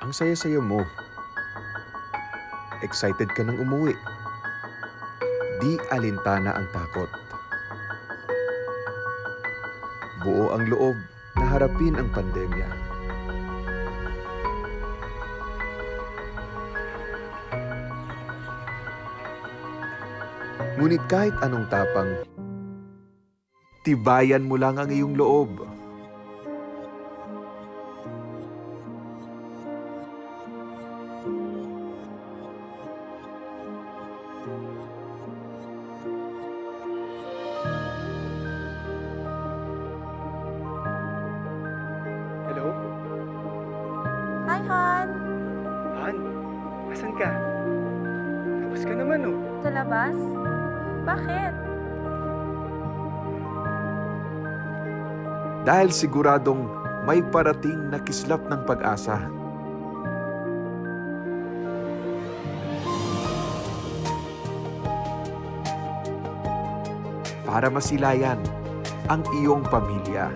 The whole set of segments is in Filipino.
Ang saya-saya mo. Excited ka nang umuwi. Di alintana ang takot. Buo ang loob na harapin ang pandemya. Ngunit kahit anong tapang, tibayan mo lang ang iyong loob. Hello? Hi, Han! Han? Asan ka? Labas ka naman oh. Sa labas? Bakit? Dahil siguradong may parating na kislap ng pag-asa. Para masilayan ang iyong pamilya.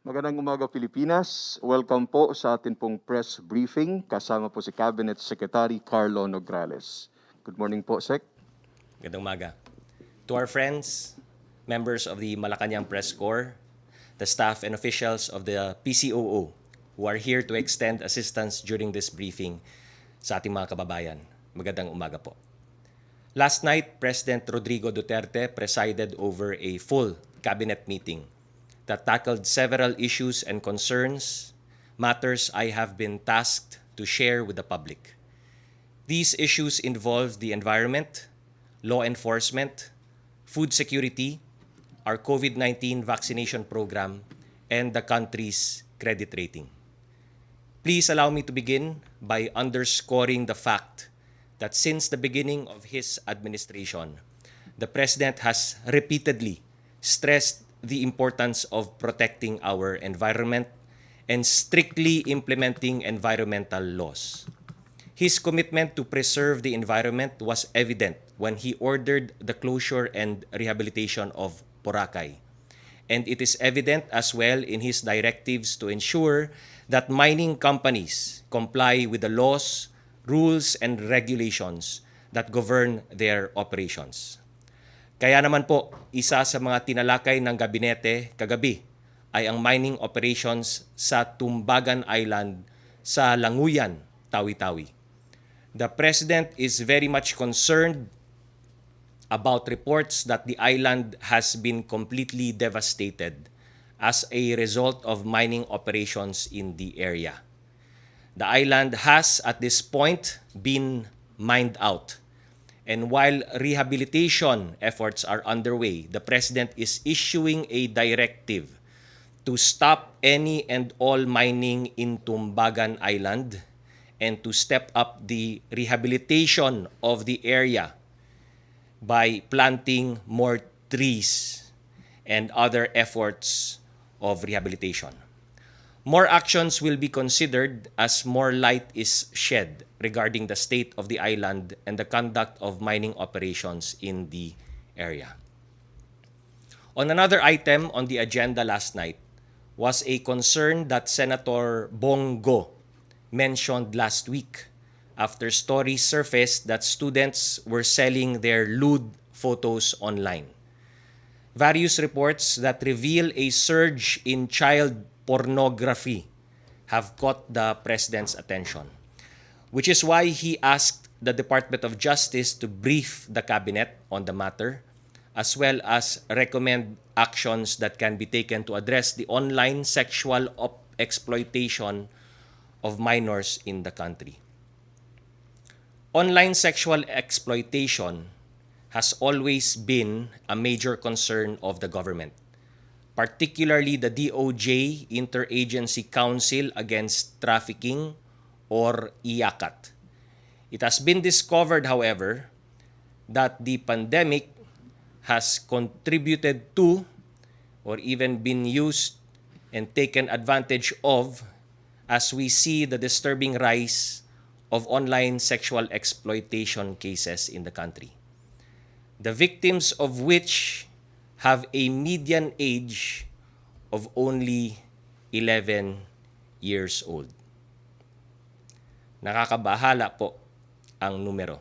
Magandang umaga Pilipinas. Welcome po sa atin pong press briefing. Kasama po si Cabinet Secretary Karlo Nograles. Good morning po, Sec. Magandang umaga. To our friends, members of the Malacanang Press Corps, the staff and officials of the PCOO who are here to extend assistance during this briefing sa ating mga kababayan. Magandang umaga po. Last night, President Rodrigo Duterte presided over a full cabinet meeting that tackled several issues and concerns, matters I have been tasked to share with the public. These issues involve the environment, law enforcement, food security, our COVID-19 vaccination program, and the country's credit rating. Please allow me to begin by underscoring the fact that since the beginning of his administration, the President has repeatedly stressed the importance of protecting our environment and strictly implementing environmental laws. His commitment to preserve the environment was evident when he ordered the closure and rehabilitation of Boracay. And it is evident as well in his directives to ensure that mining companies comply with the laws, rules, and regulations that govern their operations. Kaya naman po, isa sa mga tinalakay ng gabinete kagabi ay ang mining operations sa Tumbagan Island sa Languyan, Tawi-Tawi. The President is very much concerned about reports that the island has been completely devastated as a result of mining operations in the area. The island has at this point been mined out. And while rehabilitation efforts are underway, the President is issuing a directive to stop any and all mining in Tumbagan Island and to step up the rehabilitation of the area by planting more trees and other efforts of rehabilitation. More actions will be considered as more light is shed regarding the state of the island and the conduct of mining operations in the area. On another item on the agenda last night was a concern that Senator Bongo mentioned last week after stories surfaced that students were selling their lewd photos online. Various reports that reveal a surge in child pornography have caught the President's attention, which is why he asked the Department of Justice to brief the Cabinet on the matter, as well as recommend actions that can be taken to address the online sexual exploitation of minors in the country. Online sexual exploitation has always been a major concern of the government, particularly the DOJ Interagency Council Against Trafficking, or IACAT. It has been discovered, however, that the pandemic has contributed to or even been used and taken advantage of as we see the disturbing rise of online sexual exploitation cases in the country, the victims of which have a median age of only 11 years old. Nakakabahala po ang numero.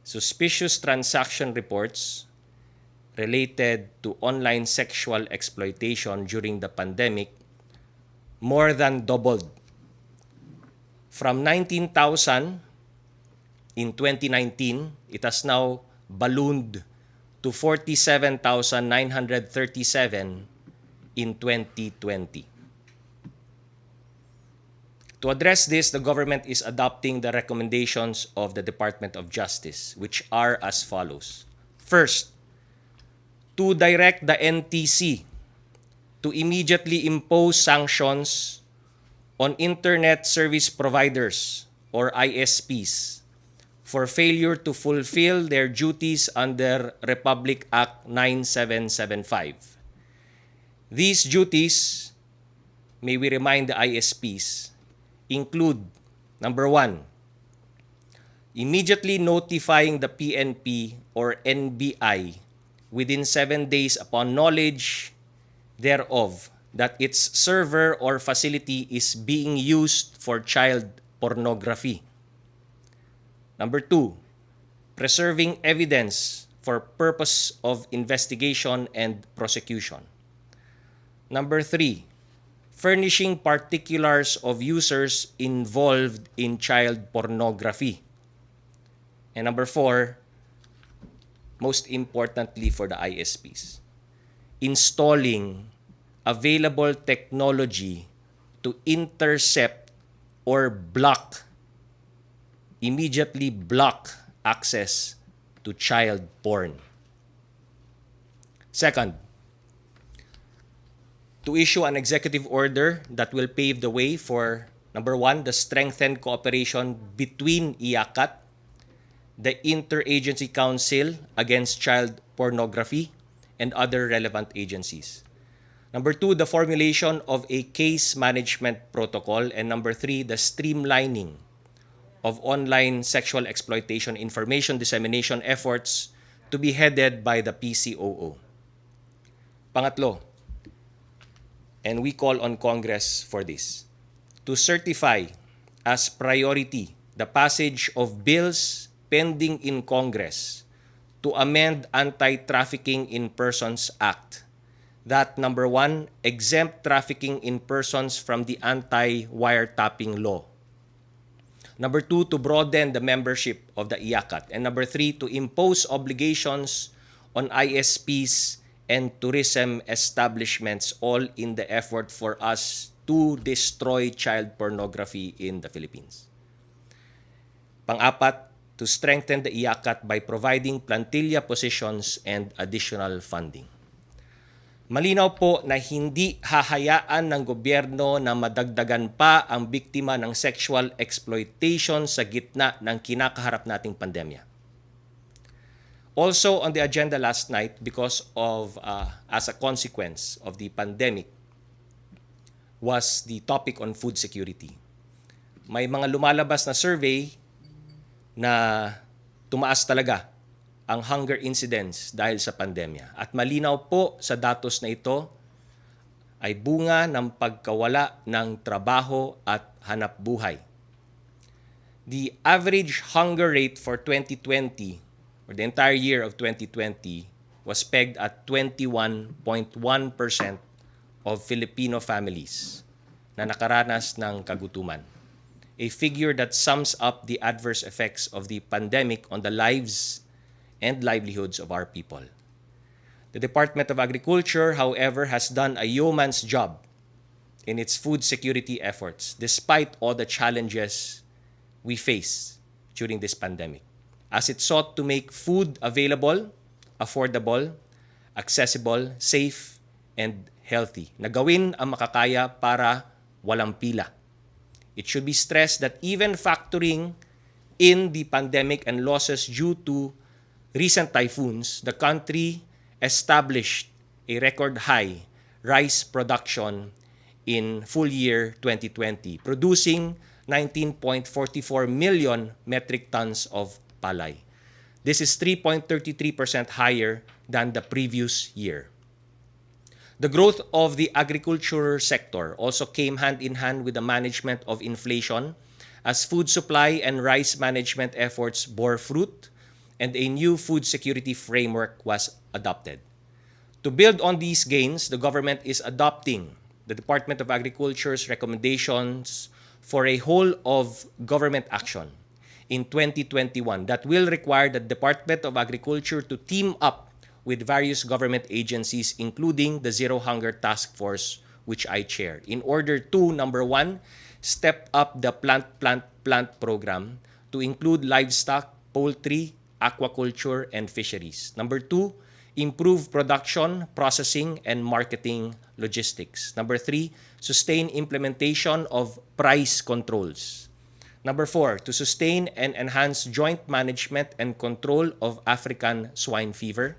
Suspicious transaction reports related to online sexual exploitation during the pandemic more than doubled. From 19,000 in 2019, it has now ballooned to 47,937 in 2020. To address this, the government is adopting the recommendations of the Department of Justice, which are as follows. First, to direct the NTC to immediately impose sanctions on Internet Service Providers, or ISPs, for failure to fulfill their duties under Republic Act 9775. These duties, may we remind the ISPs, include, number 1, immediately notifying the PNP or NBI within 7 days upon knowledge thereof that its server or facility is being used for child pornography. Number 2, preserving evidence for purpose of investigation and prosecution. Number 3, furnishing particulars of users involved in child pornography. And number 4, most importantly for the ISPs, installing available technology to intercept or immediately block access to child porn. Second, to issue an executive order that will pave the way for, number 1, the strengthened cooperation between IACAT, the Interagency Council Against Child Pornography, and other relevant agencies. Number 2, the formulation of a case management protocol. And number 3, the streamlining of online sexual exploitation information dissemination efforts to be headed by the PCOO. Pangatlo, and we call on Congress for this, to certify as priority the passage of bills pending in Congress to amend Anti-Trafficking in Persons Act that, number 1, exempt trafficking in persons from the anti-wiretapping law. Number 2, to broaden the membership of the IACAT. And number 3, to impose obligations on ISPs and tourism establishments, all in the effort for us to destroy child pornography in the Philippines. Pang-apat, to strengthen the IACAT by providing plantilla positions and additional funding. Malinaw po na hindi hahayaan ng gobyerno na madagdagan pa ang biktima ng sexual exploitation sa gitna ng kinakaharap nating pandemya. Also on the agenda last night, because of, as a consequence of the pandemic, was the topic on food security. May mga lumalabas na survey na tumaas talaga ang hunger incidence dahil sa pandemya. At malinaw po sa datos na ito ay bunga ng pagkawala ng trabaho at hanap buhay. The average hunger rate for 2020, or the entire year of 2020, was pegged at 21.1% of Filipino families na nakaranas ng kagutuman. A figure that sums up the adverse effects of the pandemic on the lives and livelihoods of our people. The Department of Agriculture, however, has done a yeoman's job in its food security efforts despite all the challenges we face during this pandemic, as it sought to make food available, affordable, accessible, safe, and healthy. Nagawin ang makakaya para walang pila. It should be stressed that even factoring in the pandemic and losses due to recent typhoons, the country established a record high rice production in full year 2020, producing 19.44 million metric tons of palay. This is 3.33% higher than the previous year. The growth of the agriculture sector also came hand in hand with the management of inflation, as food supply and rice management efforts bore fruit and a new food security framework was adopted. To build on these gains, the government is adopting the Department of Agriculture's recommendations for a whole of government action in 2021 that will require the Department of Agriculture to team up with various government agencies, including the Zero Hunger Task Force, which I chair, in order to, number one, step up the plant program to include livestock, poultry, aquaculture, and fisheries. Number two, improve production, processing, and marketing logistics. Number three, sustain implementation of price controls. Number four, to sustain and enhance joint management and control of African swine fever.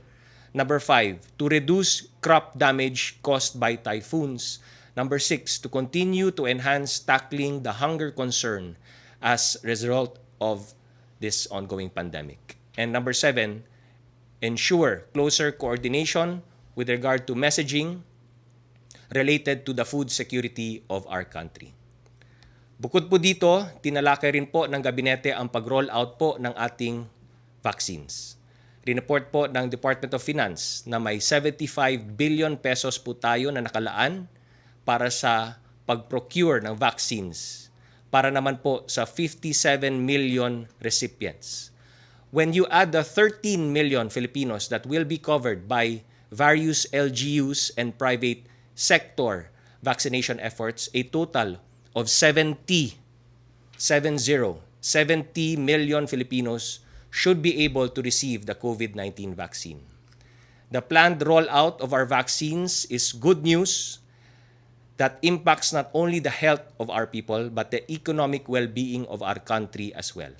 Number five, to reduce crop damage caused by typhoons. Number six, to continue to enhance tackling the hunger concern as a result of this ongoing pandemic. And number seven, ensure closer coordination with regard to messaging related to the food security of our country. Bukod po dito, tinalakay rin po ng gabinete ang pag-roll out po ng ating vaccines. Rineport po ng Department of Finance na may 75 billion pesos po tayo na nakalaan para sa pag-procure ng vaccines para naman po sa 57 million recipients. When you add the 13 million Filipinos that will be covered by various LGUs and private sector vaccination efforts, a total of 70 million Filipinos should be able to receive the COVID-19 vaccine. The planned rollout of our vaccines is good news that impacts not only the health of our people but the economic well-being of our country as well.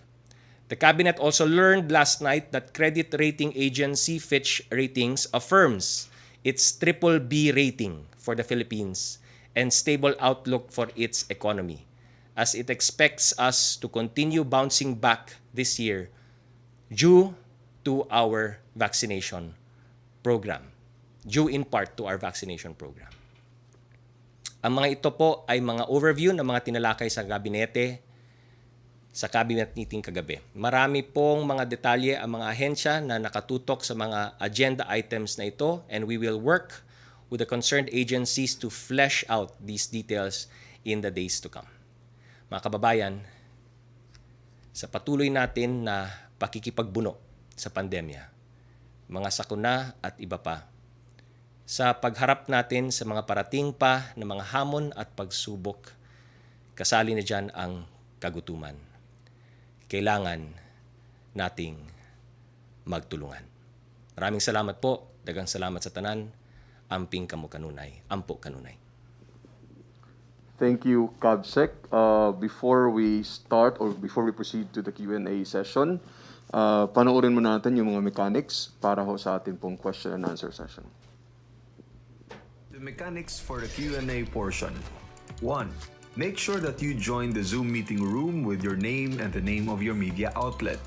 The Cabinet also learned last night that credit rating agency Fitch Ratings affirms its BBB rating for the Philippines and stable outlook for its economy, as it expects us to continue bouncing back this year due to our vaccination program, due in part to our vaccination program. Ang mga ito po ay mga overview ng mga tinalakay sa gabinete sa cabinet meeting kagabi. Marami pong mga detalye ang mga ahensya na nakatutok sa mga agenda items na ito, and we will work with the concerned agencies to flesh out these details in the days to come. Mga kababayan, sa patuloy natin na pakikipagbuno sa pandemya, mga sakuna at iba pa, sa pagharap natin sa mga parating pa na mga hamon at pagsubok, kasali na dyan ang kagutuman. Kailangan nating magtulungan. Maraming salamat po. Dagang salamat sa tanan. Amping kamo kanunay. Ampo kanunay. Thank you, Kabsec. Before we start or before we proceed to the Q&A session, panoorin mo natin yung mga mechanics para ho sa atin pong question and answer session. The mechanics for the Q&A portion. 1. Make sure that you join the Zoom meeting room with your name and the name of your media outlet.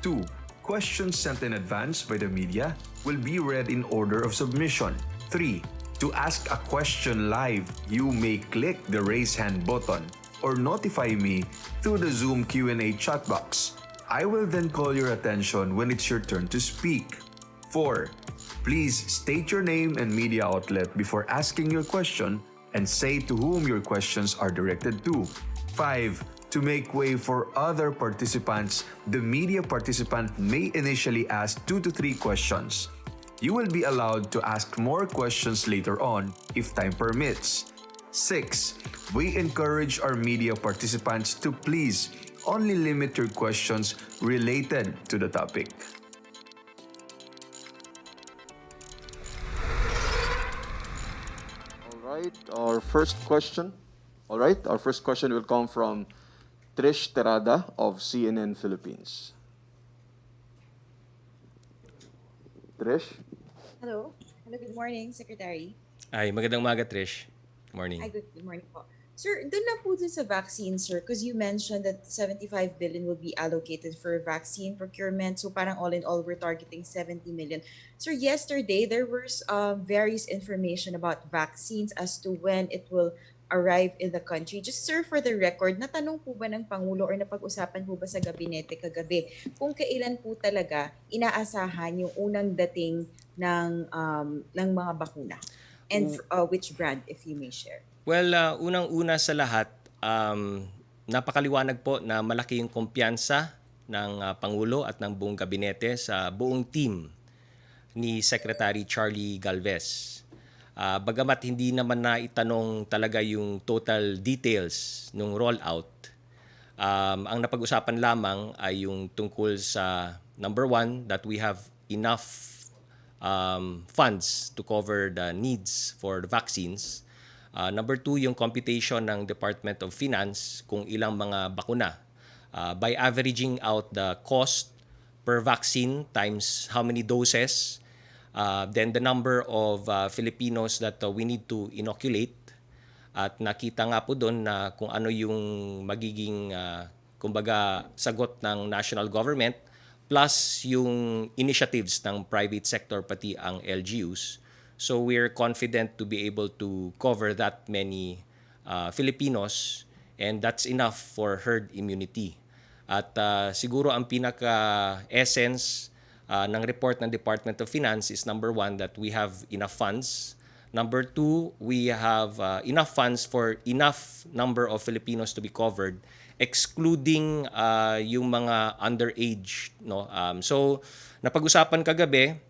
2. Questions sent in advance by the media will be read in order of submission. 3. To ask a question live, you may click the raise hand button or notify me through the Zoom Q&A chat box. I will then call your attention when it's your turn to speak. 4. Please state your name and media outlet before asking your question and say to whom your questions are directed to. 5. To make way for other participants, the media participant may initially ask 2 to 3 questions. You will be allowed to ask more questions later on if time permits. 6. We encourage our media participants to please only limit your questions related to the topic. Our first question will come from Trish Terada of CNN Philippines. Trish? Hello. Hello, good morning, Secretary. Ay, magandang umaga, Trish. Morning. Good morning po. Sir, doon na po dun sa vaccine, sir, because you mentioned that 75 billion will be allocated for vaccine procurement. So parang all in all, we're targeting 70 million. Sir, yesterday, there was various information about vaccines as to when it will arrive in the country. Just, sir, for the record, natanong po ba ng Pangulo or napag-usapan po ba sa gabinete kagabi kung kailan po talaga inaasahan yung unang dating ng mga bakuna? And which brand, if you may share? Well, unang-una sa lahat, napakaliwanag po na malaki yung kumpiyansa ng Pangulo at ng buong gabinete sa buong team ni Secretary Charlie Galvez. Bagamat hindi naman na itanong talaga yung total details ng rollout, ang napag-usapan lamang ay yung tungkol sa number one, that we have enough funds to cover the needs for the vaccines. Number two, yung computation ng Department of Finance kung ilang mga bakuna. By averaging out the cost per vaccine times how many doses, then the number of Filipinos that we need to inoculate. At nakita nga po doon na kung ano yung magiging kumbaga sagot ng national government plus yung initiatives ng private sector pati ang LGUs. So we're confident to be able to cover that many Filipinos, and that's enough for herd immunity. At siguro ang pinaka-essence ng report ng Department of Finance is number one, that we have enough funds. Number two, we have enough funds for enough number of Filipinos to be covered, excluding yung mga underage. No? So napag-usapan kagabi,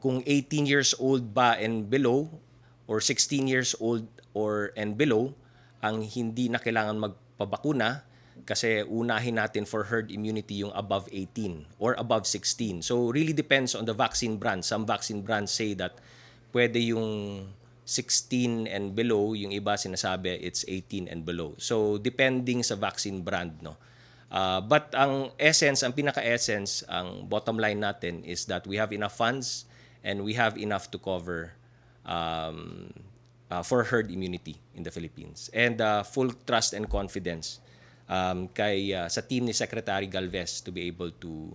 kung 18 years old ba and below or 16 years old and below ang hindi na kailangan magpabakuna, kasi unahin natin for herd immunity yung above 18 or above 16. So really depends on the vaccine brand. Some vaccine brands say that pwede yung 16 and below, yung iba sinasabi it's 18 and below. So depending sa vaccine brand, no. But ang essence, ang pinaka-essence, ang bottom line natin is that we have enough funds and we have enough to cover for herd immunity in the Philippines. And full trust and confidence sa team ni Secretary Galvez to be able to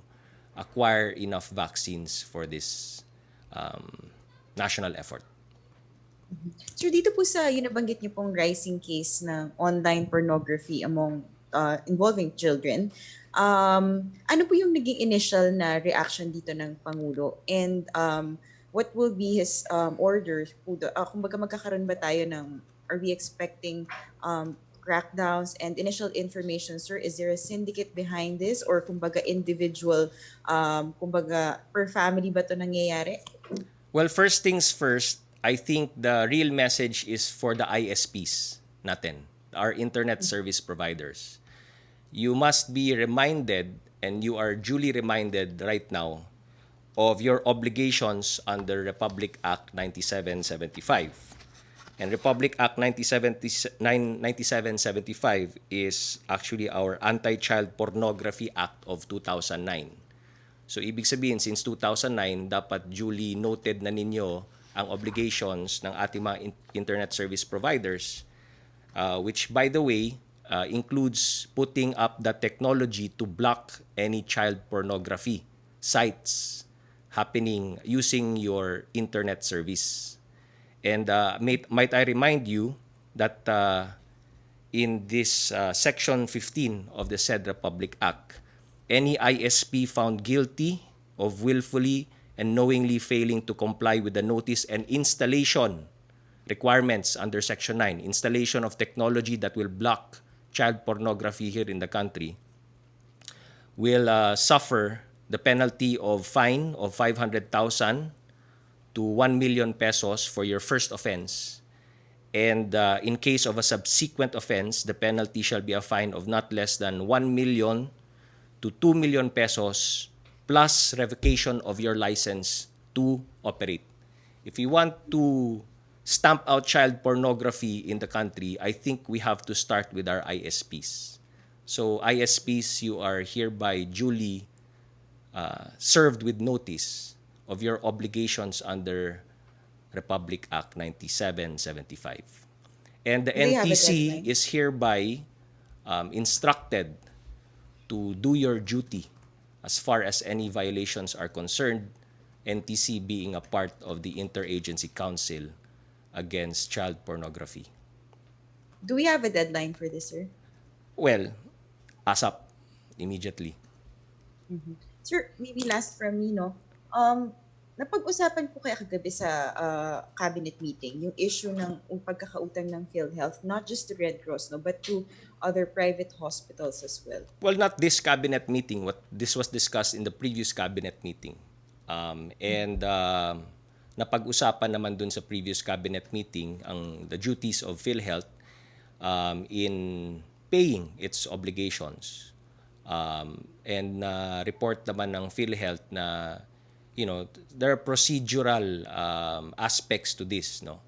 acquire enough vaccines for this national effort. Sir, dito po sa yung nabanggit niyo pong rising case ng online pornography among involving children, ano po yung naging initial na reaction dito ng Pangulo? And what will be his orders? Kumbaga magkakaroon ba tayo ng, are we expecting crackdowns and initial information, sir? Is there a syndicate behind this or kumbaga individual, kumbaga per family ba ito nangyayari? Well, first things first, I think the real message is for the ISPs natin, our internet service providers. You must be reminded, and you are duly reminded right now, of your obligations under Republic Act 9775. And Republic Act 9775 is actually our Anti-Child Pornography Act of 2009. So ibig sabihin, since 2009, dapat duly noted na ninyo ang obligations ng ating mga internet service providers, which by the way, includes putting up the technology to block any child pornography sites happening using your internet service. And might I remind you that in this Section 15 of the said Republic Act, any ISP found guilty of willfully and knowingly failing to comply with the notice and installation requirements under Section 9, installation of technology that will block child pornography here in the country, will suffer the penalty of fine of 500,000 to 1 million pesos for your first offense, And in case of a subsequent offense, the penalty shall be a fine of not less than 1 million to 2 million pesos plus revocation of your license to operate. If you want to stamp out child pornography in the country, I think we have to start with our ISPs. So ISPs, you are hereby duly served with notice of your obligations under Republic Act 9775. And the They have a NTC deadline. is hereby instructed to do your duty as far as any violations are concerned, NTC being a part of the Interagency Council against child pornography. Do we have a deadline for this, sir? Well, ASAP, immediately. Sir, maybe last from me, no? Napag-usapan po kaya kagabi sa cabinet meeting yung issue ng pagkakautang ng PhilHealth, not just to Red Cross, no, but to other private hospitals as well. Well, not this cabinet meeting. This was discussed in the previous cabinet meeting. And napag-usapan naman dun sa previous cabinet meeting the duties of PhilHealth in paying its obligations. And report naman ng PhilHealth na there are procedural aspects to this, no?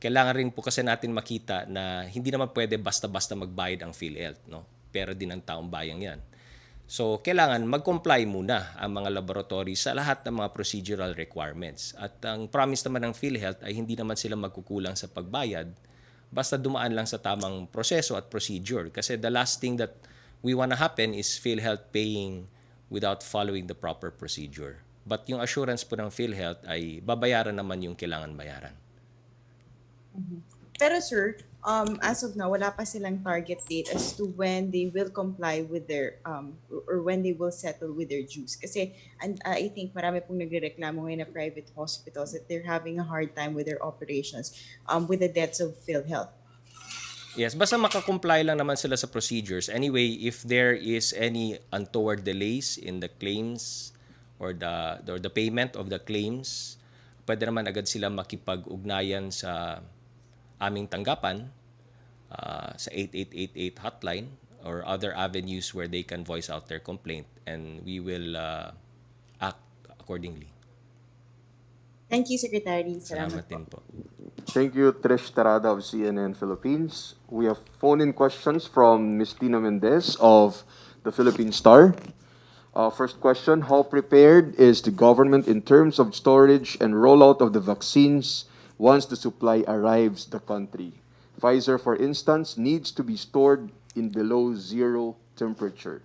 Kailangan rin po kasi natin makita na hindi naman pwede basta-basta magbayad ang PhilHealth, no? Pero din ng taong bayang 'yan. So, kailangan mag-comply muna ang mga laboratory sa lahat ng mga procedural requirements. At ang promise naman ng PhilHealth ay hindi naman sila magkukulang sa pagbayad basta dumaan lang sa tamang proseso at procedure. Kasi the last thing that we wanna happen is PhilHealth paying without following the proper procedure. But yung assurance po ng PhilHealth ay babayaran naman yung kailangan bayaran. Pero sir, as of now, wala pa silang target date as to when they will comply with their, or when they will settle with their dues. Kasi I think marami pong nagrereklamo ngayon na private hospitals that they're having a hard time with their operations with the debts of PhilHealth. Yes, basta makakomply lang naman sila sa procedures. Anyway, if there is any untoward delays in the claims or the payment of the claims, pwede naman agad sila makipag-ugnayan sa aming tanggapan sa 8888 hotline or other avenues where they can voice out their complaint, and we will act accordingly. Thank you, Secretary. Salamat Salamat po. din po. Thank you, Trish Tarada of CNN Philippines. We have phone-in questions from Ms. Tina Mendez of the Philippine Star. First question, how prepared is the government in terms of storage and rollout of the vaccines once the supply arrives the country? Pfizer, for instance, needs to be stored in below zero temperature.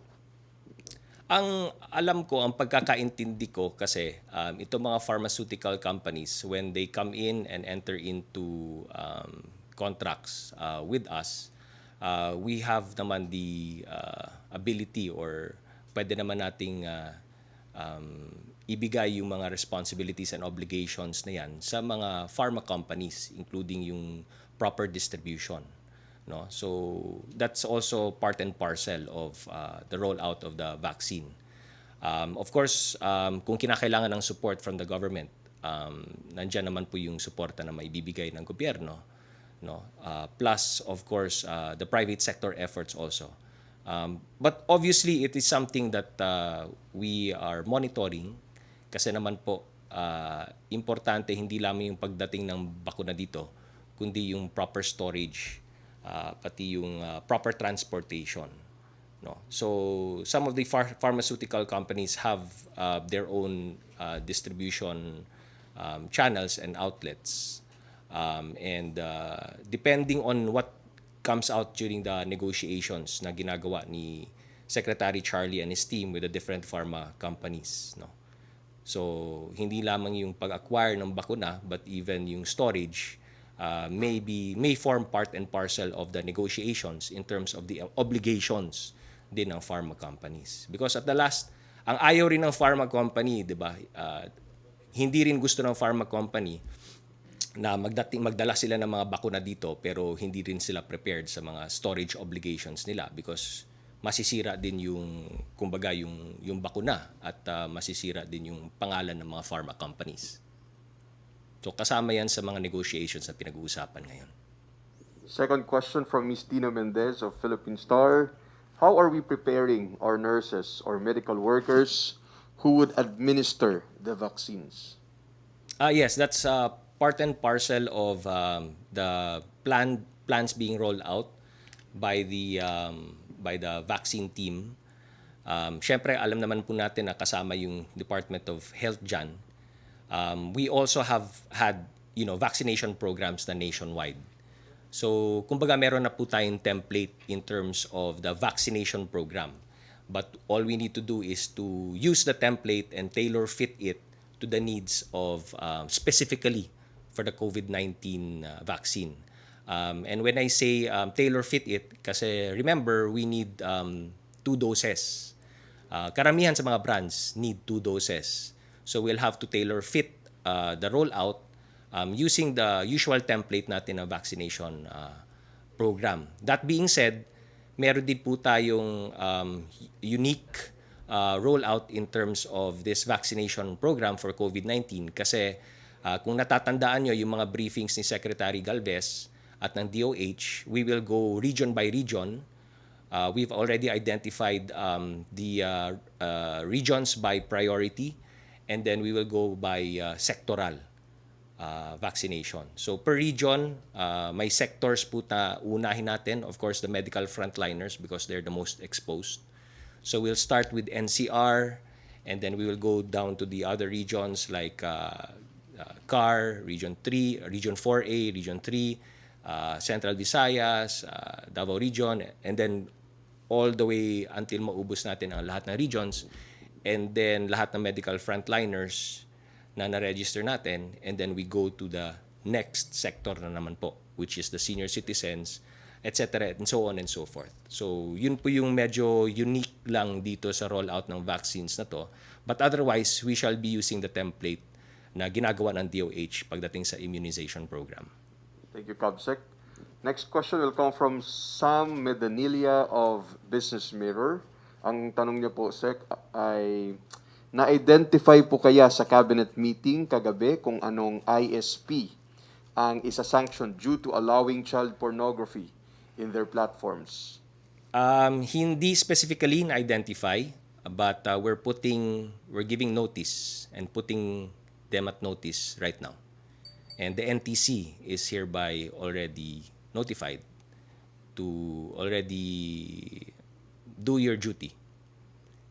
Ang alam ko, ang pagkakaintindi ko kasi itong mga pharmaceutical companies, when they come in and enter into contracts with us, we have naman the ability or pwede naman nating ibigay yung mga responsibilities and obligations na yan sa mga pharma companies, including yung proper distribution. No? So that's also part and parcel of the rollout of the vaccine. Of course, kung kinakailangan ng support from the government, nandyan naman po yung suporta na maibibigay ng gobyerno. No? Plus, of course, the private sector efforts also. But obviously, it is something that we are monitoring kasi naman po, importante hindi lamang yung pagdating ng bakuna dito, kundi yung proper storage, pati yung proper transportation. No? So, some of the pharmaceutical companies have their own distribution channels and outlets. And depending on what comes out during the negotiations na ginagawa ni Secretary Charlie and his team with the different pharma companies, no? So hindi lamang yung pag-acquire ng bakuna, but even yung storage may form part and parcel of the negotiations in terms of the obligations din ng pharma companies. Because at the last, ang ayaw rin ng pharma company, 'di ba? Hindi rin gusto ng pharma company na magdala sila ng mga bakuna dito pero hindi rin sila prepared sa mga storage obligations nila because masisira din yung kumbaga yung bakuna at masisira din yung pangalan ng mga pharma companies. So kasama yan sa mga negotiations na pinag-uusapan ngayon. Second question from Ms. Tina Mendez of Philippine Star. How are we preparing our nurses or medical workers who would administer the vaccines? Yes, that's part and parcel of the plans being rolled out by the vaccine team. Syempre, alam naman po natin na kasama yung Department of Health dyan. We also have had vaccination programs na nationwide. So, kumbaga meron na po tayong template in terms of the vaccination program. But all we need to do is to use the template and tailor fit it to the needs of specifically for the COVID-19 vaccine. And when I say tailor fit it, kasi remember, we need 2 doses. Karamihan sa mga brands need 2 doses. So we'll have to tailor fit the rollout using the usual template natin na vaccination program. That being said, meron din po tayong unique rollout in terms of this vaccination program for COVID-19 kasi kung natatandaan nyo yung mga briefings ni Secretary Galvez at ng DOH, we will go region by region. We've already identified the regions by priority and then we will go by sectoral vaccination. So per region, may sectors po na unahin natin. Of course, the medical frontliners because they're the most exposed. So we'll start with NCR and then we will go down to the other regions like CAR, Region 3, Region 4A, Region 3, Central Visayas, Davao Region, and then all the way until maubos natin ang lahat ng regions and then lahat ng medical frontliners na na-register natin and then we go to the next sector na naman po which is the senior citizens, etc. and so on and so forth. So yun po yung medyo unique lang dito sa rollout ng vaccines na to. But otherwise, we shall be using the template na ginagawa ng DOH pagdating sa immunization program. Thank you, Kabsec. Next question will come from Sam Medanilia of Business Mirror. Ang tanong niya po, Sec, ay na-identify po kaya sa cabinet meeting kagabi kung anong ISP ang isa-sanction due to allowing child pornography in their platforms? Hindi specifically na-identify, but we're giving notice and putting them at notice right now. And the NTC is hereby already notified to already do your duty.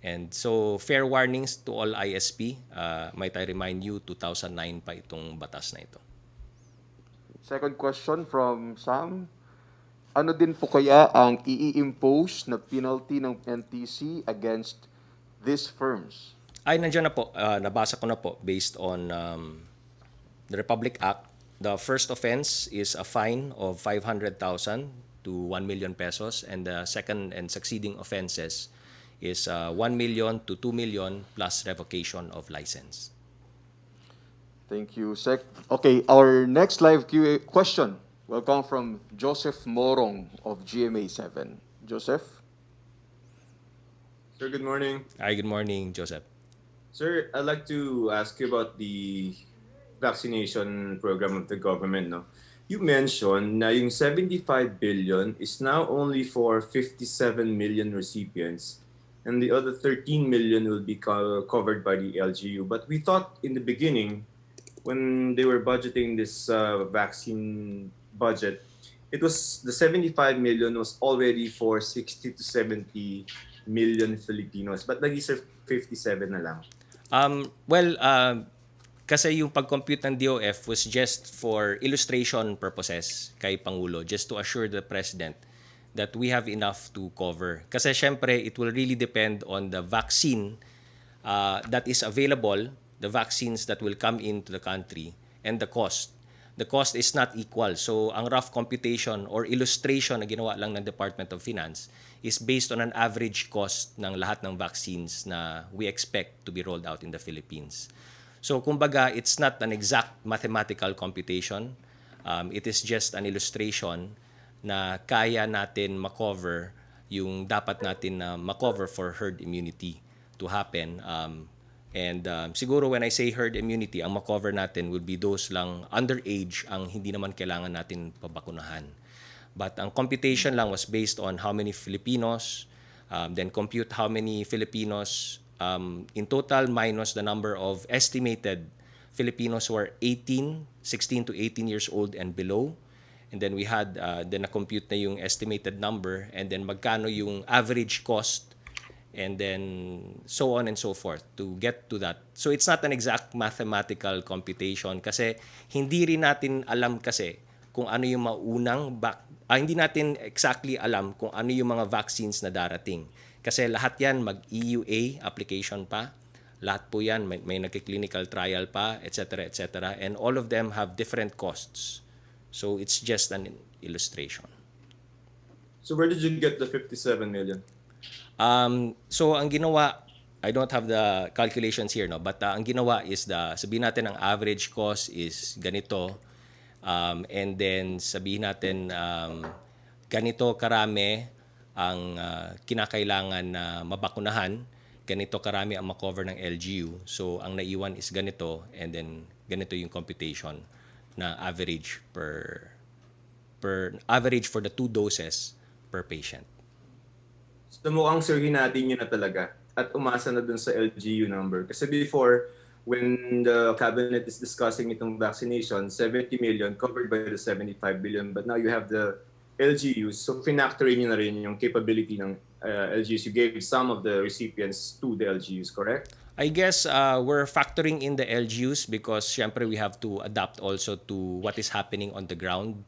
And so, fair warnings to all ISP. Might I remind you, 2009 pa itong batas na ito. Second question from Sam. Ano din po kaya ang i-impose na penalty ng NTC against these firms? Ay, nandiyan na po. Nabasa ko na po based on the Republic Act. The first offense is a fine of 500,000 to 1 million pesos. And the second and succeeding offenses is 1 million to 2 million plus revocation of license. Thank you, Sec. Okay, our next live QA question will come from Joseph Morong of GMA 7. Joseph? Sir, good morning. Hi, good morning, Joseph. Sir, I'd like to ask you about the vaccination program of the government. No? You mentioned na yung 75 billion is now only for 57 million recipients and the other 13 million will be covered by the LGU. But we thought in the beginning, when they were budgeting this vaccine budget, it was the 75 million was already for 60 to 70 million Filipinos. But nag-isip 57 na lang. Kasi yung pag-compute ng DOF was just for illustration purposes kay Pangulo, just to assure the President that we have enough to cover. Kasi syempre, it will really depend on the vaccine that is available, the vaccines that will come into the country, and the cost. The cost is not equal. So, ang rough computation or illustration na ginawa lang ng Department of Finance is based on an average cost ng lahat ng vaccines na we expect to be rolled out in the Philippines. So, kumbaga, it's not an exact mathematical computation. It is just an illustration na kaya natin makover yung dapat natin na makover for herd immunity to happen. Siguro when I say herd immunity, ang makover natin will be those lang underage ang hindi naman kailangan natin pabakunahan. But ang computation lang was based on how many Filipinos, then compute how many Filipinos in total minus the number of estimated Filipinos who are 16 to 18 years old and below. And then we had, then na-compute na yung estimated number, and then magkano yung average cost, and then so on and so forth to get to that. So it's not an exact mathematical computation kasi hindi rin natin alam kasi kung ano yung maunang, hindi natin exactly alam kung ano yung mga vaccines na darating. Kasi lahat yan mag-EUA application pa. Lahat po yan may nagki-clinical trial pa, etc., etc. And all of them have different costs. So it's just an illustration. So where did you get the 57 million? So ang ginawa, I don't have the calculations here, no, but ang ginawa is sabihin natin ang average cost is ganito, and then sabihin natin ganito karami ang kinakailangan na mabakunahan, ganito karami ang makover ng LGU. So ang naiwan is ganito, and then ganito yung computation na average per average for the 2 doses per patient. So mukhang sirhin natin yun na talaga at umasa na dun sa LGU number. Kasi before, when the cabinet is discussing itong vaccination, 70 million covered by the 75 billion. But now you have the LGUs. So pinactorin nyo na rin yung capability ng LGUs. You gave some of the recipients to the LGUs, correct? I guess we're factoring in the LGUs because syempre we have to adapt also to what is happening on the ground.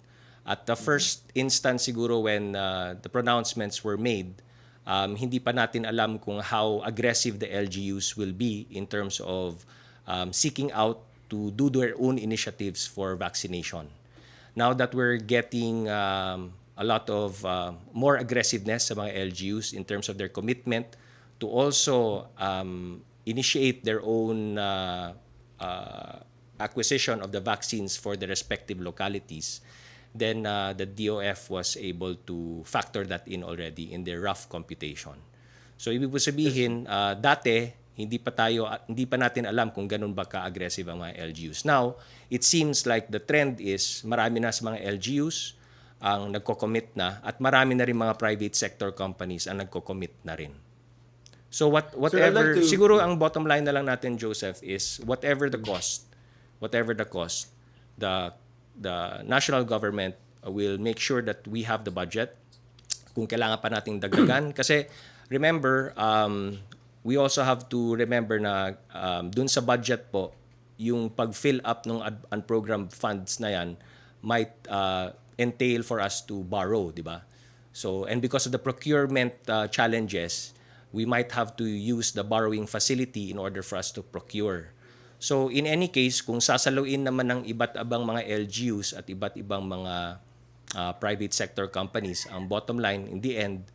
At the first instance siguro when the pronouncements were made, hindi pa natin alam kung how aggressive the LGUs will be in terms of seeking out to do their own initiatives for vaccination. Now that we're getting a lot of more aggressiveness sa mga LGUs in terms of their commitment to also initiate their own acquisition of the vaccines for the respective localities, then the DOF was able to factor that in already in their rough computation. So ibig po sabihin, dati hindi pa natin alam kung ganun ba ka-aggressive ang mga LGUs. Now, it seems like the trend is marami na sa mga LGUs ang nagko-commit na at marami na rin mga private sector companies ang nagko-commit na rin. So whatever, siguro ang bottom line na lang natin, Joseph, is whatever the cost, the national government will make sure that we have the budget. Kung kailangan pa nating dagdagan. Kasi remember, we also have to remember na dun sa budget po, yung pag-fill up ng unprogrammed funds na yan might entail for us to borrow, di ba? So, and because of the procurement challenges, we might have to use the borrowing facility in order for us to procure. So in any case, kung sasaluin naman ng iba't ibang mga LGUs at iba't ibang mga private sector companies, ang bottom line in the end,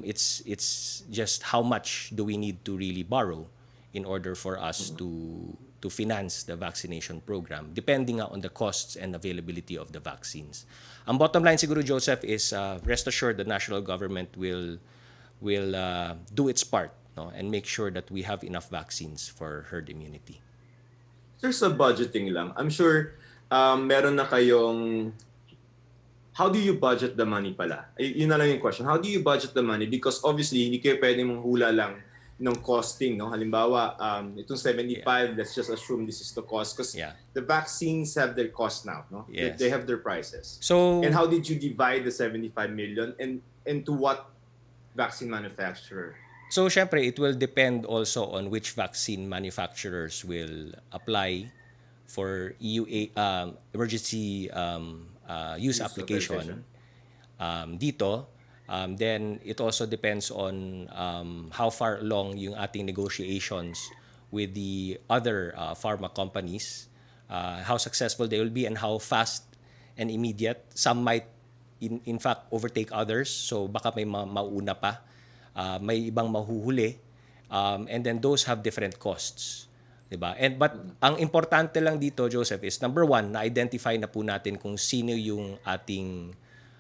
it's just how much do we need to really borrow in order for us to finance the vaccination program, depending on the costs and availability of the vaccines. Ang bottom line siguro, Joseph, is rest assured the national government will do its part, no, and make sure that we have enough vaccines for herd immunity. Sir, sa budgeting lang, I'm sure meron na kayong, how do you budget the money pala? Yun na lang yung question. How do you budget the money? Because obviously, hindi kayo pwede mong hula lang ng costing, no? Halimbawa, itong 75, let's just assume this is the cost because the vaccines have their cost now, no? Yes. They have their prices. So, and how did you divide the 75 million and to what vaccine manufacturer? So, syempre, it will depend also on which vaccine manufacturers will apply for EUA, emergency use application dito. Then, it also depends on how far along yung ating negotiations with the other pharma companies, how successful they will be, and how fast and immediate. Some might, in fact, overtake others. So, baka may mauna pa. May ibang mahuhuli, and then those have different costs, diba? But ang importante lang dito, Joseph, is number one, na-identify na po natin kung sino yung ating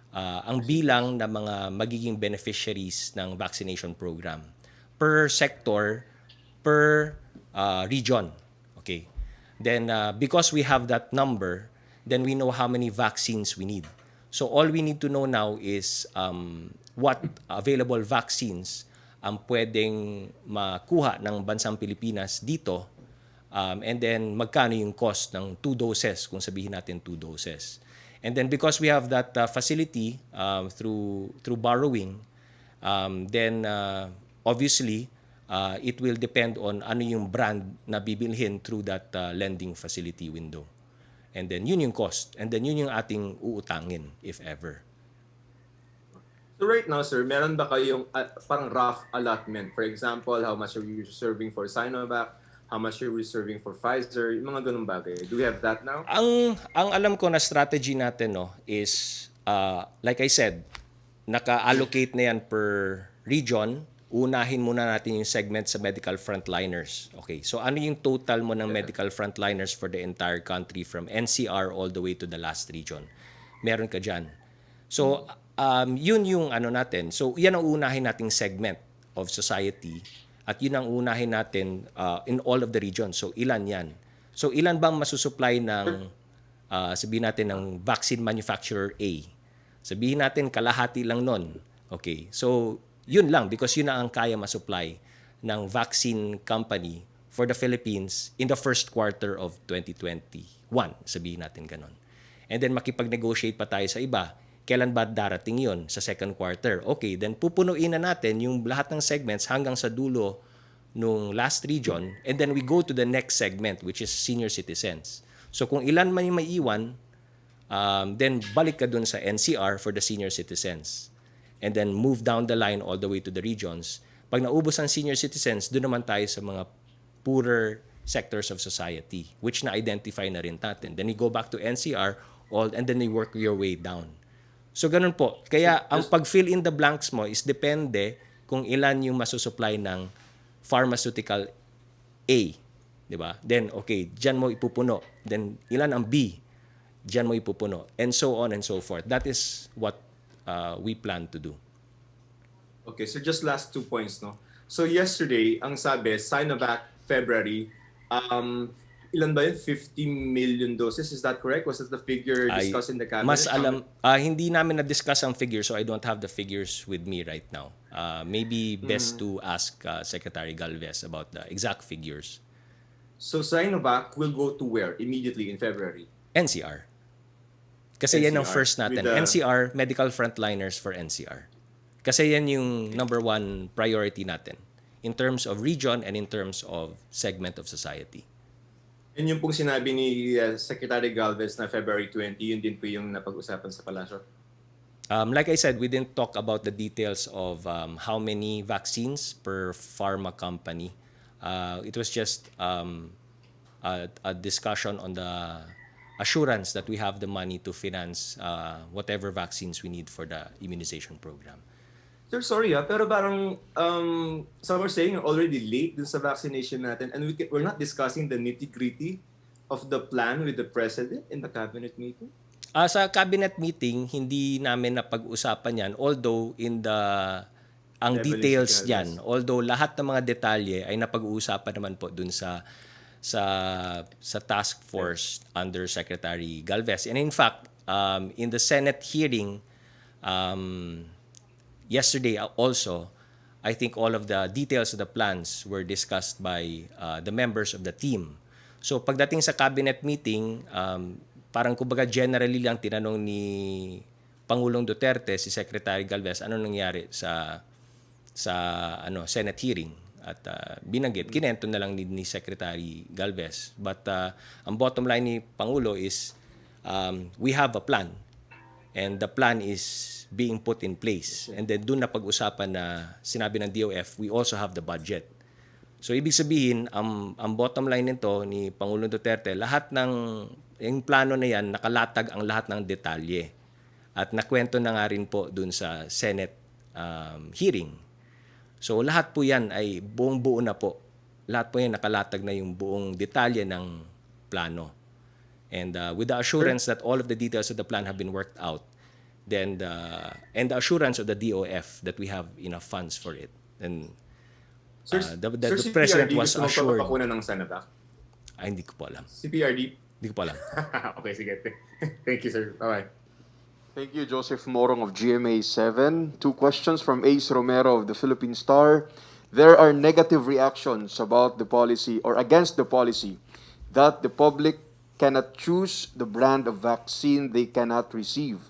ang bilang na mga magiging beneficiaries ng vaccination program per sector, per region. Okay. Then because we have that number, then we know how many vaccines we need. So all we need to know now is what available vaccines ang pwedeng makuha ng bansang Pilipinas dito, and then magkano yung cost ng 2 doses, kung sabihin natin 2 doses. And then because we have that facility through borrowing, then obviously it will depend on ano yung brand na bibilhin through that lending facility window. And then yun yung cost. And then yun yung ating uutangin, if ever. So right now, sir, meron ba kayong parang rough allotment? For example, how much are you reserving for Sinovac? How much are you reserving for Pfizer? Yung mga ganung bagay. Do we have that now? Ang alam ko na strategy natin is, like I said, naka-allocate na yan per region. Unahin muna natin yung segment sa medical frontliners. Okay, so ano yung total mo ng medical frontliners for the entire country from NCR all the way to the last region? Meron ka dyan. So, yun yung ano natin. So, yan ang unahin nating segment of society at yun ang unahin natin in all of the regions. So, ilan yan? So, ilan bang masusupply ng, sabihin natin, ng vaccine manufacturer A? Sabihin natin, kalahati lang nun. Okay, so, yun lang because yun na ang kaya masupply ng vaccine company for the Philippines in the first quarter of 2021. Sabihin natin ganun. And then makipag-negotiate pa tayo sa iba. Kailan ba darating yun? Sa second quarter. Okay, then pupunuin na natin yung lahat ng segments hanggang sa dulo nung last region and then we go to the next segment which is senior citizens. So kung ilan man yung maiiwan, then balik ka dun sa NCR for the senior citizens. And then move down the line all the way to the regions. Pag naubos ang senior citizens, doon naman tayo sa mga poorer sectors of society, which na-identify na rin natin. Then you go back to NCR, and then you work your way down. So ganun po. Kaya ang pag-fill in the blanks mo is depende kung ilan yung masusupply ng pharmaceutical A. Diba? Then, okay, dyan mo ipupuno. Then, ilan ang B? Dyan mo ipupuno. And so on and so forth. That is what we plan to do. Okay, so just last 2 points, no? So yesterday, ang sabi, Sinovac, February, ilan ba yun? 50 million doses, is that correct? Was it the figure discussed in the cabinet? Mas alam, hindi namin na-discuss ang figures, so I don't have the figures with me right now. Maybe best to ask Secretary Galvez about the exact figures. So Sinovac will go to where immediately in February? NCR. Kasi yan ang NCR, first natin. with the- NCR, medical frontliners for NCR. Kasi yan yung number one priority natin in terms of region and in terms of segment of society. Yun yung pong sinabi ni Secretary Galvez na February 20, yun din po yung napag-usapan sa palasyo. Like I said, we didn't talk about the details of how many vaccines per pharma company. It was just a discussion on the assurance that we have the money to finance whatever vaccines we need for the immunization program. Sir, sorry pero parang some are saying you're already late dun sa vaccination natin and we're not discussing the nitty-gritty of the plan with the President in the cabinet meeting? Sa cabinet meeting, hindi namin napag-usapan yan, although ang details diyan, although lahat ng mga detalye ay napag-uusapan naman po dun sa task force under Secretary Galvez. And in fact, in the Senate hearing yesterday also, I think all of the details of the plans were discussed by the members of the team. So pagdating sa cabinet meeting, parang kumbaga generally lang tinanong ni Pangulong Duterte si Secretary Galvez ano nangyari sa Senate hearing. At binanggit, kinento na lang ni Secretary Galvez. But ang bottom line ni Pangulo is we have a plan. And the plan is being put in place. And then doon na pag-usapan na sinabi ng DOF, we also have the budget. So ibig sabihin, ang bottom line nito ni Pangulong Duterte, lahat ng yung plano na yan, nakalatag ang lahat ng detalye. At nakwento na nga rin po doon sa Senate hearing. So lahat po yan ay buong-buo na po. Lahat po yan nakalatag na yung buong detalye ng plano. And with the assurance that all of the details of the plan have been worked out, then and the assurance of the DOF that we have enough funds for it. And the President was assured. Sir, CPRD gusto mo ng Sinovac? Ay, hindi ko po alam. CPRD? Hindi ko po alam. Okay, sige. Thank you, sir. Bye-bye. Thank you, Joseph Morong of GMA 7. Two questions from Ace Romero of the Philippine Star. There are negative reactions about the policy or against the policy that the public cannot choose the brand of vaccine they cannot receive.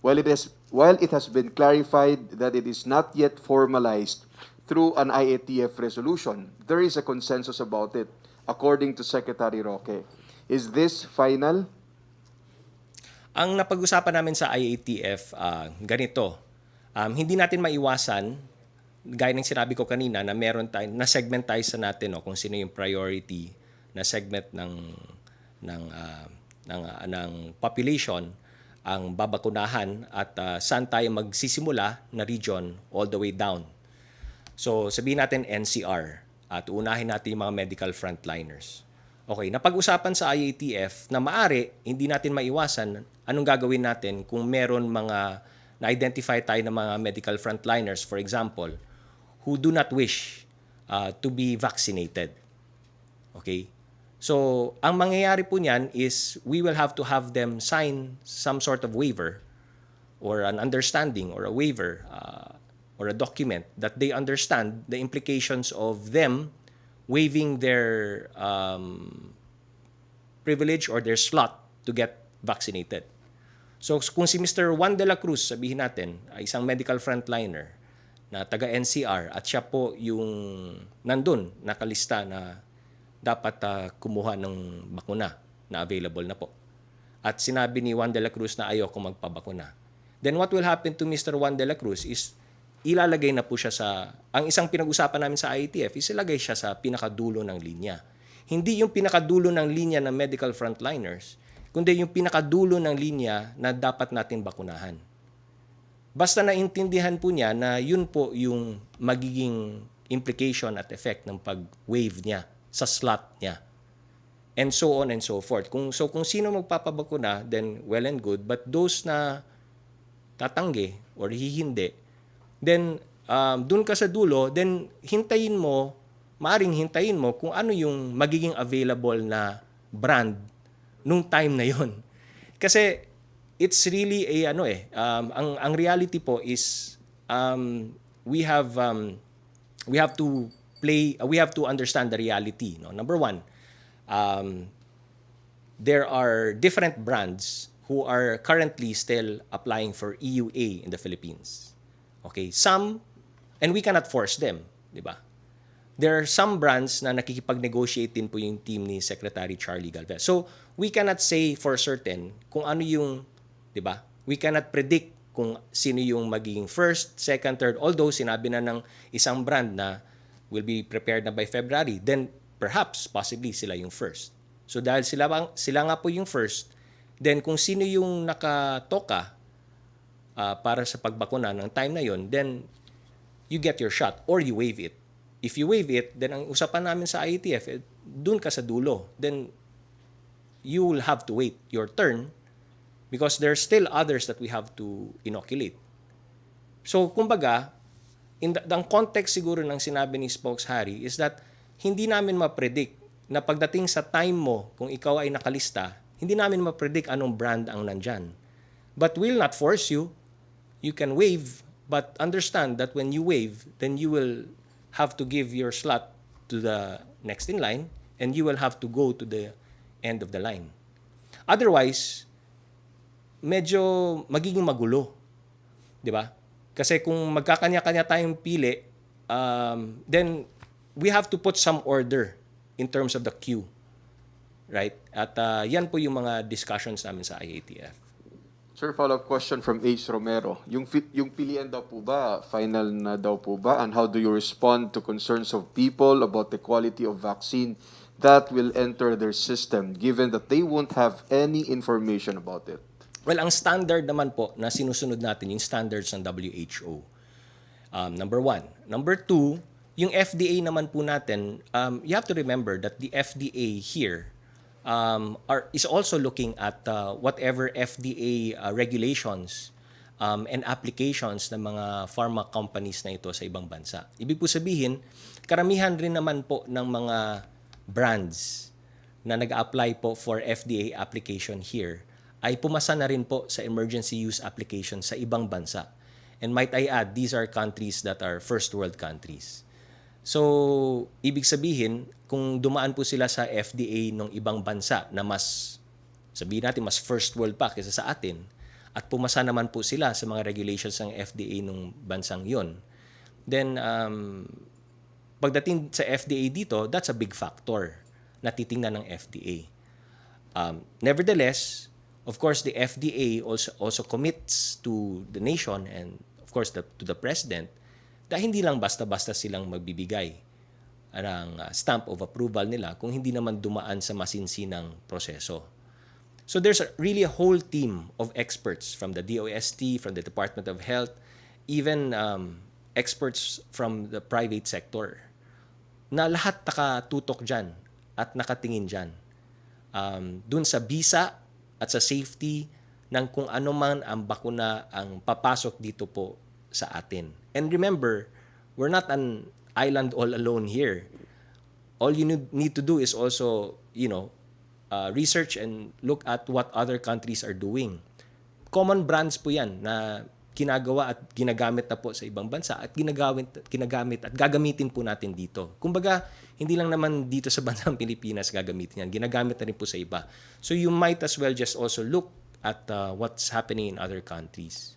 While it has been clarified that it is not yet formalized through an IATF resolution, there is a consensus about it, according to Secretary Roque. Is this final? Ang napag-usapan namin sa IATF, ganito. Hindi natin maiwasan, gaya ng sinabi ko kanina, na meron tayo, na segmentize natin kung sino yung priority na segment ng population ang babakunahan at saan tayo magsisimula na region all the way down. So sabihin natin NCR at unahin natin yung mga medical frontliners. Okay, napag-usapan sa IATF na maari hindi natin maiwasan anong gagawin natin kung meron mga na-identify tayo ng mga medical frontliners, for example, who do not wish to be vaccinated. Okay? So, ang mangyayari po niyan is we will have to have them sign some sort of waiver or an understanding or a waiver or a document that they understand the implications of them waiving their privilege or their slot to get vaccinated. So kung si Mr. Juan de la Cruz, sabihin natin, ay isang medical frontliner na taga NCR at siya po yung nandun, nakalista na dapat kumuha ng bakuna na available na po. At sinabi ni Juan de la Cruz na ayoko magpabakuna. Then what will happen to Mr. Juan de la Cruz is ilalagay na po siya sa, ang isang pinag-usapan namin sa IATF, is ilagay siya sa pinakadulo ng linya. Hindi yung pinakadulo ng linya ng medical frontliners, kundi yung pinakadulo ng linya na dapat natin bakunahan. Basta naintindihan po niya na yun po yung magiging implication at effect ng pag-waive niya sa slot niya. And so on and so forth. Kung sino magpapabakuna, then well and good. But those na tatanggi or hihindi, then dun ka sa dulo, then maaring hintayin mo kung ano yung magiging available na brand nung time na yon. Kasi it's really ang reality po is we have to understand the reality, no? Number one, there are different brands who are currently still applying for EUA in the Philippines. Okay, some, and we cannot force them, di ba? There are some brands na nakikipag-negotiate din po yung team ni Secretary Charlie Galvez. So, we cannot say for certain kung ano yung, di ba? We cannot predict kung sino yung magiging first, second, third. Although, sinabi na ng isang brand na will be prepared na by February, then perhaps, possibly, sila yung first. So, dahil sila nga po yung first, then kung sino yung nakatoka para sa pagbakuna ng time na yon, then you get your shot or you waive it. If you waive it, then ang usapan namin sa IATF, dun ka sa dulo. Then you will have to wait your turn because there's still others that we have to inoculate. So, kumbaga, ang context siguro ng sinabi ni Spokes Harry is that hindi namin ma-predict na pagdating sa time mo, kung ikaw ay nakalista, hindi namin ma-predict anong brand ang nandyan. But we'll not force you. You can waive, but understand that when you waive, then you will have to give your slot to the next in line and you will have to go to the end of the line. Otherwise, medyo magiging magulo. Di ba? Kasi kung magkakanya-kanya tayong pili, then we have to put some order in terms of the queue. Right? At yan po yung mga discussions namin sa IATF. Sir, follow-up question from Ace Romero. Yung pilian daw po ba, final na daw po ba? And how do you respond to concerns of people about the quality of vaccine that will enter their system given that they won't have any information about it? Well, ang standard naman po na sinusunod natin, yung standards ng WHO. Number one. Number two, yung FDA naman po natin, you have to remember that the FDA here is also looking at whatever FDA regulations and applications ng mga pharma companies na ito sa ibang bansa. Ibig po sabihin, karamihan rin naman po ng mga brands na nag-apply po for FDA application here ay pumasa na rin po sa emergency use application sa ibang bansa. And might I add, these are countries that are first world countries. So, ibig sabihin, kung dumaan po sila sa FDA ng ibang bansa na mas, sabihin natin, mas first world pa kaysa sa atin, at pumasa naman po sila sa mga regulations ng FDA ng bansang yon, then, pagdating sa FDA dito, that's a big factor na titingnan ng FDA. Nevertheless, of course, the FDA also commits to the nation and, of course, to the president na hindi lang basta-basta silang magbibigay ng stamp of approval nila kung hindi naman dumaan sa masinsinang proseso. So there's really a whole team of experts from the DOST, from the Department of Health, even experts from the private sector na lahat nakatutok dyan at nakatingin dyan. Dun sa visa at sa safety ng kung ano man ang bakuna ang papasok dito po sa atin. And remember, we're not an island all alone here. All you need to do is also, research and look at what other countries are doing. Common brands po yan na ginagawa at ginagamit na po sa ibang bansa at ginagamit at gagamitin po natin dito. Kumbaga, hindi lang naman dito sa bansang Pilipinas gagamitin yan. Ginagamit na rin po sa iba. So you might as well just also look at what's happening in other countries.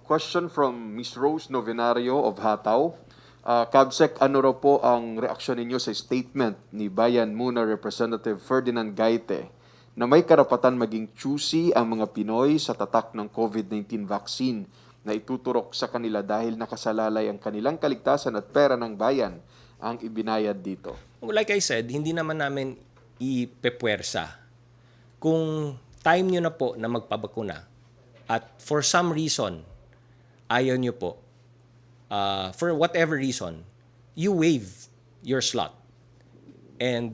Question from Ms. Rose Novenario of Hataw. Kabsec, ano raw po ang reaksyon ninyo sa statement ni Bayan Muna Representative Ferdinand Gaite na may karapatan maging choosy ang mga Pinoy sa tatak ng COVID-19 vaccine na ituturok sa kanila dahil nakasalalay ang kanilang kaligtasan at pera ng bayan ang ibinayad dito? Like I said, hindi naman namin ipepwersa. Kung time nyo na po na magpabakuna at for some reason, ayaw nyo po, for whatever reason, you waive your slot. And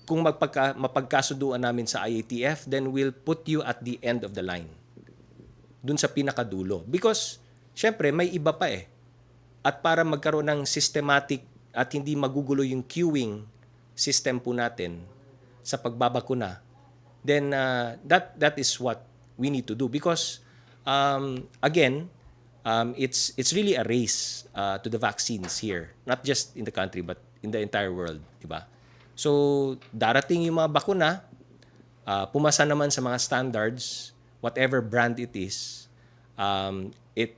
kung mapagkasunduan namin sa IATF, then we'll put you at the end of the line. Dun sa pinakadulo. Because, syempre, may iba pa eh. At para magkaroon ng systematic at hindi magugulo yung queuing system po natin sa pagbabakuna, then that is what we need to do. Because, again, it's really a race to the vaccines here. Not just in the country, but in the entire world. Diba? So, darating yung mga bakuna, pumasa naman sa mga standards, whatever brand it is.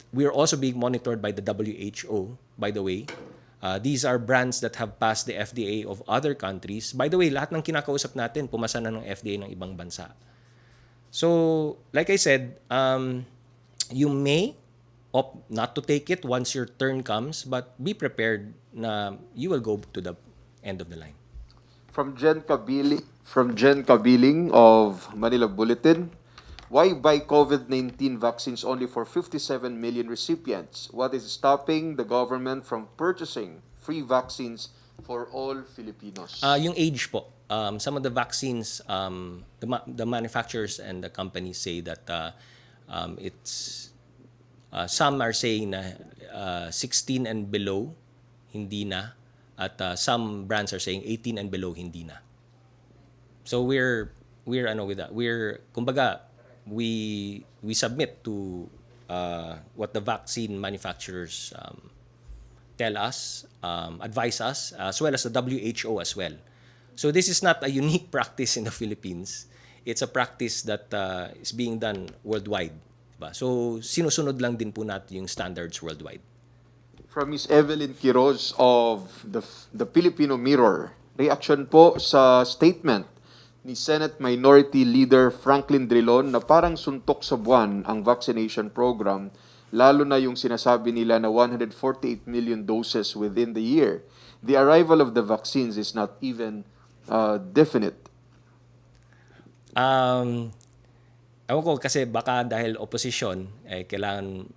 We're also being monitored by the WHO, by the way. These are brands that have passed the FDA of other countries. By the way, lahat ng kinakausap natin, pumasa na ng FDA ng ibang bansa. So, like I said, you may opt not to take it once your turn comes, but be prepared na you will go to the end of the line. From Jen Kabiling of Manila Bulletin, why buy COVID-19 vaccines only for 57 million recipients? What is stopping the government from purchasing free vaccines for all Filipinos? Yung age po. Some of the vaccines, the manufacturers and the companies say that it's some are saying na 16 and below hindi na, at some brands are saying 18 and below hindi na. So we're with that. Kumbaga, we submit to what the vaccine manufacturers tell us, advise us, as well as the WHO as well. So this is not a unique practice in the Philippines. It's a practice that is being done worldwide. Diba? So sinusunod lang din po natin yung standards worldwide. From Ms. Evelyn Quiroz of the Filipino Mirror, reaction po sa statement ni Senate Minority Leader Franklin Drilon na parang suntok sa buwan ang vaccination program, lalo na yung sinasabi nila na 148 million doses within the year. The arrival of the vaccines is not even definite. Ewan ko kasi baka dahil opposition, kailangan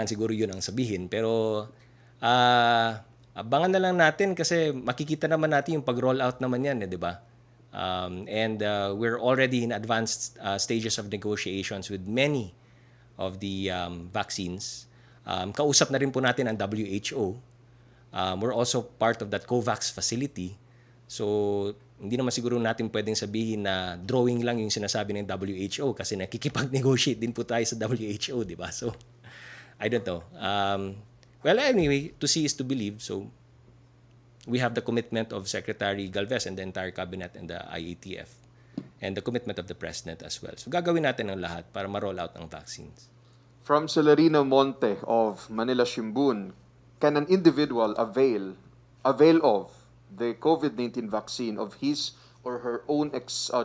siguro yun ang sabihin. Pero abangan na lang natin kasi makikita naman natin yung pag-roll out naman yan, di ba? And we're already in advanced stages of negotiations with many of the vaccines. Kausap na rin po natin ang WHO. We're also part of that COVAX facility. So Hindi naman siguro natin pwedeng sabihin na drawing lang yung sinasabi ng WHO kasi nakikipag-negotiate din po tayo sa WHO, di ba? So, I don't know. Well, anyway, to see is to believe. So, we have the commitment of Secretary Galvez and the entire cabinet and the IATF and the commitment of the President as well. So, gagawin natin ang lahat para ma-roll out ang vaccines. From Celerino Monte of Manila Shimbun, can an individual avail of the COVID-19 vaccine of his or her own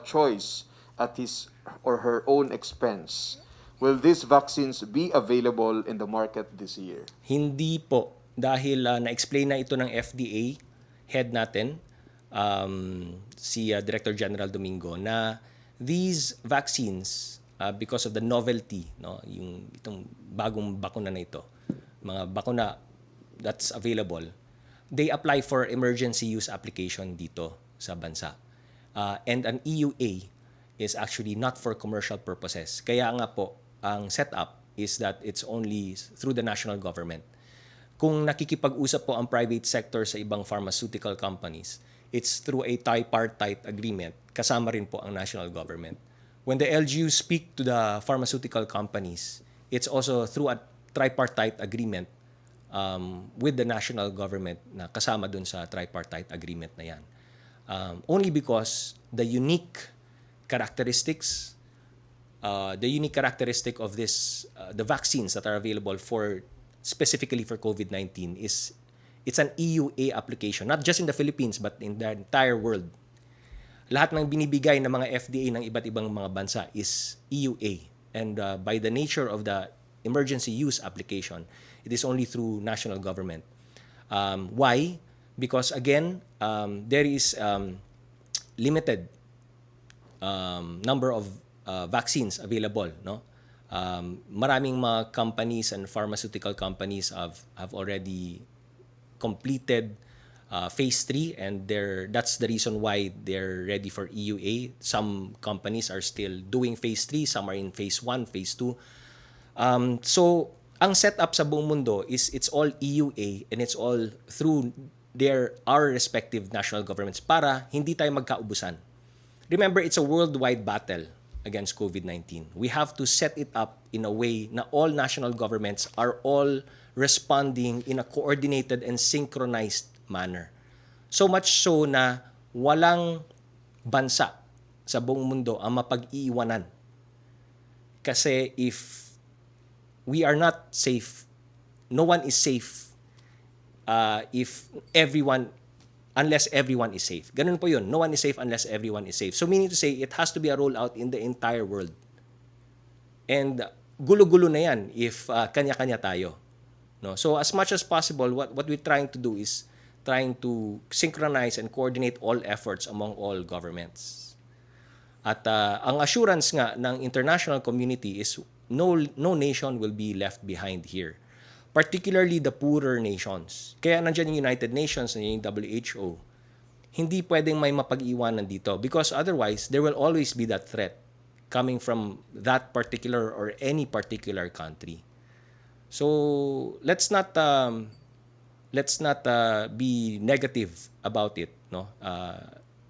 choice at his or her own expense? Will these vaccines be available in the market this year? Hindi po. Dahil na-explain na ito ng FDA head natin, si Director General Domingo, na these vaccines, because of the novelty, no, yung itong bagong bakuna na ito, mga bakuna that's available, they apply for emergency use application dito sa bansa. And an EUA is actually not for commercial purposes. Kaya nga po, ang setup is that it's only through the national government. Kung nakikipag-usap po ang private sector sa ibang pharmaceutical companies, it's through a tripartite agreement. Kasama rin po ang national government. When the LGUs speak to the pharmaceutical companies, it's also through a tripartite agreement with the national government na kasama dun sa tripartite agreement na yan. Only because the unique characteristics of this, the vaccines that are available for specifically for COVID-19 is it's an EUA application, not just in the Philippines but in the entire world. Lahat ng binibigay ng mga FDA ng iba't ibang mga bansa is EUA. And by the nature of the emergency use application, it is only through national government. Why? Because again, there is limited number of vaccines available. No, maraming mga companies and pharmaceutical companies have already completed phase 3, and that's the reason why they're ready for EUA. Some companies are still doing phase 3, some are in phase 1, phase 2. So, ang setup sa buong mundo is it's all EUA and it's all through our respective national governments para hindi tayo magkaubusan. Remember, it's a worldwide battle against COVID-19. We have to set it up in a way na all national governments are all responding in a coordinated and synchronized manner. So much so na walang bansa sa buong mundo ang mapag-iiwanan. Kasi if we are not safe, no one is safe unless everyone is safe. Ganun po yun. No one is safe unless everyone is safe. So meaning to say, it has to be a rollout in the entire world. And gulo-gulo na yan if kanya-kanya tayo. No? So as much as possible, what we're trying to do is trying to synchronize and coordinate all efforts among all governments. At ang assurance nga ng international community is no nation will be left behind here. Particularly the poorer nations. Kaya nandiyan yung United Nations, nandiyan yung WHO. Hindi pwedeng may mapag-iwanan dito because otherwise there will always be that threat coming from that particular or any particular country. So let's not be negative about it, no?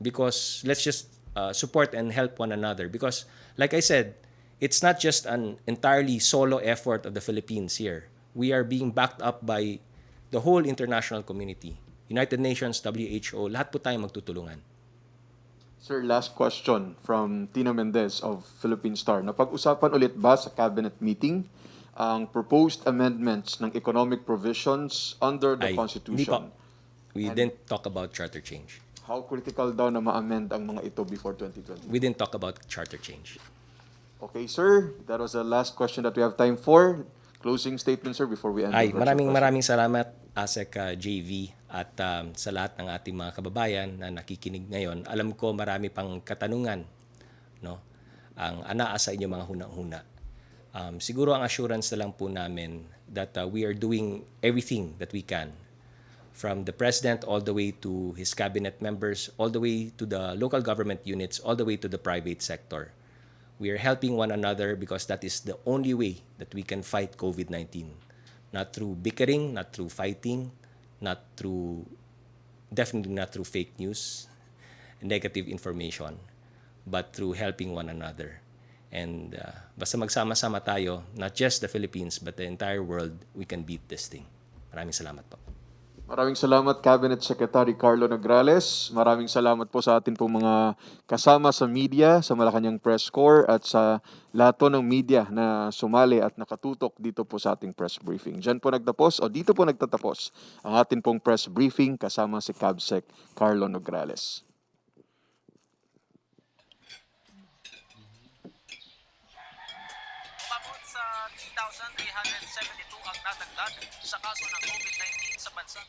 Because let's just support and help one another. Because like I said, it's not just an entirely solo effort of the Philippines here. We are being backed up by the whole international community. United Nations, WHO, lahat po tayo magtutulungan. Sir, last question from Tina Mendez of Philippine Star. Napag-usapan ulit ba sa cabinet meeting ang proposed amendments ng economic provisions under the Constitution? Hindi po. We didn't talk about charter change. How critical daw na ma-amend ang mga ito before 2020? We didn't talk about charter change. Okay, sir. That was the last question that we have time for. Closing statement, sir, before we end. Maraming salamat, ASEC JV, at sa lahat ng ating mga kababayan na nakikinig ngayon. Alam ko marami pang katanungan, no? Ang anaa sa inyong mga huna-huna. Siguro ang assurance na lang po namin that we are doing everything that we can, from the President all the way to his cabinet members, all the way to the local government units, all the way to the private sector. We are helping one another because that is the only way that we can fight COVID-19. Not through bickering, not through fighting, definitely not through fake news, negative information, but through helping one another. And basta magsama-sama tayo, not just the Philippines, but the entire world, we can beat this thing. Maraming salamat po. Maraming salamat, Cabinet Secretary Karlo Nograles. Maraming salamat po sa atin pong mga kasama sa media, sa Malacanang Press Corps at sa lahat po ng media na sumali at nakatutok dito po sa ating press briefing. Diyan po nagtapos o dito po nagtatapos ang atin pong press briefing kasama si CABSEC Karlo Nograles. Umabot sa 3,372 ang nadagdag sa kaso ng COVID-19 sa bansa.